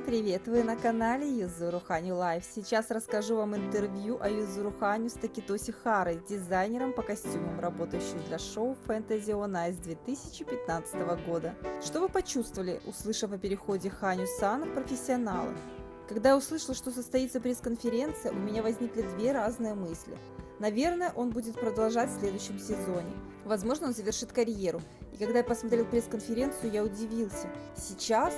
привет! Вы на канале Юзуру Ханю Лайф. Сейчас расскажу вам интервью о Юзуру Ханю с Такитоси Харой, дизайнером по костюмам, работающим для шоу Fantasy on Ice 2015 года. Что вы почувствовали, услышав о переходе Ханю Сана в профессионалы? Когда я услышала, что состоится пресс-конференция, у меня возникли две разные мысли. Наверное, он будет продолжать в следующем сезоне. Возможно, он завершит карьеру. И когда я посмотрел пресс-конференцию, я удивился. Сейчас?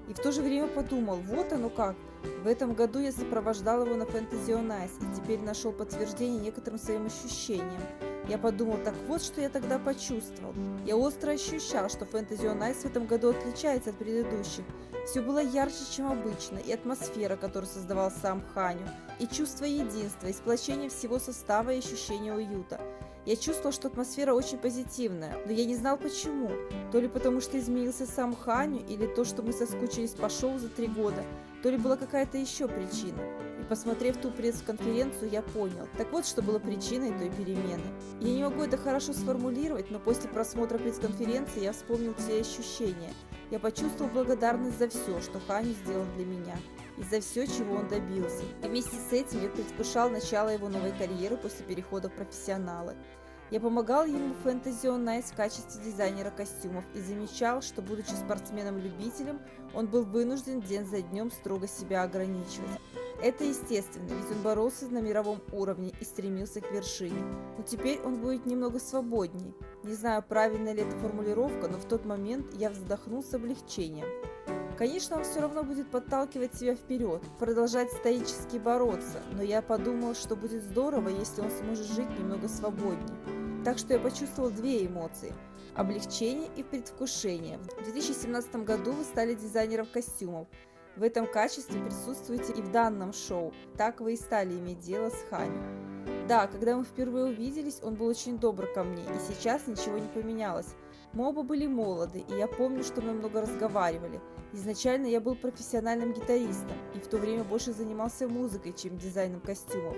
И в то же время подумал, вот оно как. В этом году я сопровождал его на Fantasy on Ice и теперь нашел подтверждение некоторым своим ощущениям. Я подумал, так вот что я тогда почувствовал. Я остро ощущал, что Fantasy on Ice в этом году отличается от предыдущих. Все было ярче, чем обычно, и атмосфера, которую создавал сам Ханю, и чувство единства, и сплочение всего состава и ощущение уюта. Я чувствовал, что атмосфера очень позитивная, но я не знал почему. То ли потому, что изменился сам Ханю, или то, что мы соскучились по шоу за 3 года, то ли была какая-то еще причина. И посмотрев ту пресс-конференцию, я понял. Так вот, что было причиной той перемены. Я не могу это хорошо сформулировать, но после просмотра пресс-конференции я вспомнил все ощущения. Я почувствовал благодарность за все, что Ханю сделал для меня, и за все, чего он добился. И вместе с этим я предвкушал начало его новой карьеры после перехода в профессионалы. Я помогал ему в Fantasy on Ice в качестве дизайнера костюмов и замечал, что, будучи спортсменом-любителем, он был вынужден день за днем строго себя ограничивать. Это естественно, ведь он боролся на мировом уровне и стремился к вершине. Но теперь он будет немного свободней. Не знаю, правильная ли эта формулировка, но в тот момент я вздохнул с облегчением. Конечно, он все равно будет подталкивать себя вперед, продолжать стоически бороться, но я подумал, что будет здорово, если он сможет жить немного свободнее. Так что я почувствовал две эмоции – облегчение и предвкушение. В 2017 году вы стали дизайнером костюмов. В этом качестве присутствуете и в данном шоу. Так вы и стали иметь дело с Ханю. Да, когда мы впервые увиделись, он был очень добр ко мне, и сейчас ничего не поменялось. Мы оба были молоды, и я помню, что мы много разговаривали. Изначально я был профессиональным гитаристом, и в то время больше занимался музыкой, чем дизайном костюмов.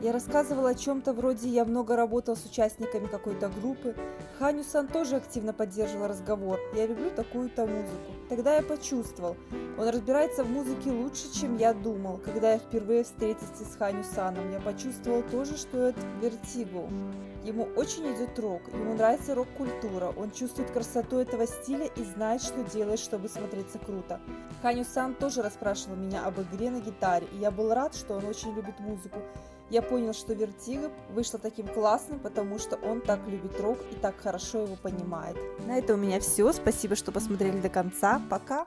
Я рассказывала о чем-то вроде «я много работал с участниками какой-то группы». Ханю-сан тоже активно поддерживал разговор «я люблю такую-то музыку». Тогда я почувствовал, он разбирается в музыке лучше, чем я думал. Когда я впервые встретился с Ханю-саном, я почувствовал тоже, что это Vertigo. Ему очень идет рок, ему нравится рок-культура, он чувствует красоту этого стиля и знает, что делать, чтобы смотреться круто. Ханю-сан тоже расспрашивал меня об игре на гитаре, и я был рад, что он очень любит музыку. Я понял, что Vertigo вышло таким классным, потому что он так любит рок и так хорошо его понимает. На этом у меня все. Спасибо, что посмотрели до конца. Пока!